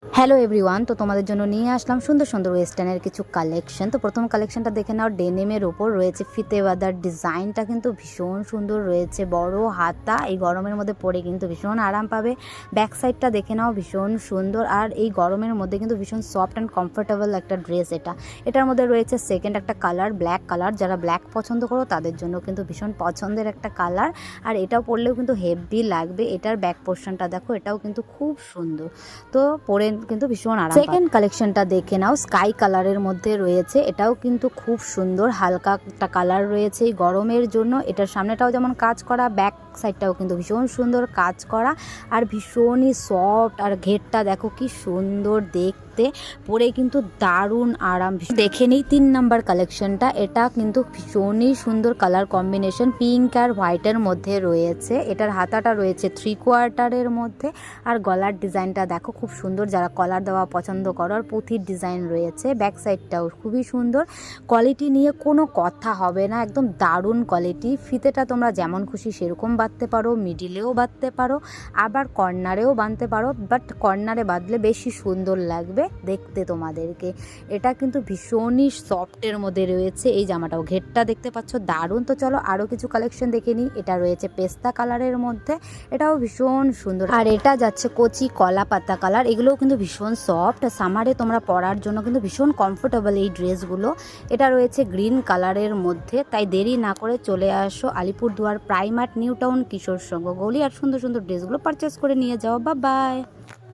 Hello everyone, তো তোমাদের জন্য নিয়ে আসলাম সুন্দর সুন্দর ওয়েস্টার্নের কিছু কালেকশন। তো প্রথম কালেকশনটা দেখে নাও, ডেনিমের ওপর রয়েছে ফিতে বাঁধার ডিজাইনটা কিন্তু ভীষণ সুন্দর রয়েছে, বড় হাতা। এই গরমের মধ্যে পরে কিন্তু ভীষণ আরাম পাবে। ব্যাক সাইডটা দেখে নাও, ভীষণ সুন্দর। আর এই গরমের মধ্যে কিন্তু ভীষণ সফট অ্যান্ড কমফোর্টেবল একটা ড্রেস এটার মধ্যে রয়েছে সেকেন্ড একটা কালার, ব্ল্যাক কালার। যারা ব্ল্যাক পছন্দ করো তাদের জন্য কিন্তু ভীষণ পছন্দের একটা কালার। আর এটাও পরলেও কিন্তু হেভি লাগবে। এটার ব্যাক পোর্শনটা দেখো, এটাও কিন্তু খুব সুন্দর। তো পরে কিন্তু ভীষণ আরাম। সেকেন্ড কালেকশনটা দেখে নাও, স্কাই কালারের মধ্যে রয়েছে। এটাও কিন্তু খুব সুন্দর, হালকা একটা কালার রয়েছে এই গরমের জন্য। এটার সামনেটাও যেমন কাজ করা, ব্যাক সাইডটাও কিন্তু ভীষণ সুন্দর কাজ করা আর ভীষণই সফট। আর ঘেরটা দেখো কি সুন্দর দেখতে, পরে কিন্তু দারুণ আরাম। দেখে নিই 3 নাম্বার কালেকশনটা। এটা কিন্তু ভীষণই সুন্দর কালার কম্বিনেশন, পিঙ্ক আর হোয়াইটের মধ্যে রয়েছে। এটার হাতাটা রয়েছে 3/4 মধ্যে। আর গলার ডিজাইনটা দেখো খুব সুন্দর, যারা কলার দেওয়া পছন্দ করো। আর পুঁথির ডিজাইন রয়েছে। ব্যাক সাইডটাও খুবই সুন্দর। কোয়ালিটি নিয়ে কোনো কথা হবে না, একদম দারুণ কোয়ালিটি। ফিতেটা তোমরা যেমন খুশি সেরকম বাঁধতে পারো, মিডিলেও বাঁধতে পারো, আবার কর্নারেও বাঁধতে পারো। বাট কর্নারে বাঁধলে বেশি সুন্দর লাগবে দেখতে তোমাদেরকে। এটা কিন্তু ভীষণই সফটের মধ্যে রয়েছে। এই জামাটাও ঘেরটা দেখতে পাচ্ছ দারুণ। তো চলো আরও কিছু কালেকশন দেখে নিই। এটা রয়েছে পেস্তা কালারের মধ্যে, এটাও ভীষণ সুন্দর। আর এটা যাচ্ছে কচি কলা পাতা কালার। এগুলোও কিন্তু ভীষণ সফট, সামারে তোমরা পরার জন্য কিন্তু ভীষণ কমফোর্টেবল এই ড্রেসগুলো। এটা রয়েছে গ্রিন কালারের মধ্যে। তাই দেরি না করে চলে আসো আলিপুরদুয়ার প্রাইমার্ট নিউ টাউন কিশোর সংঘ গলি, আর সুন্দর সুন্দর ড্রেসগুলো পারচেস করে নিয়ে যাও। Bye bye.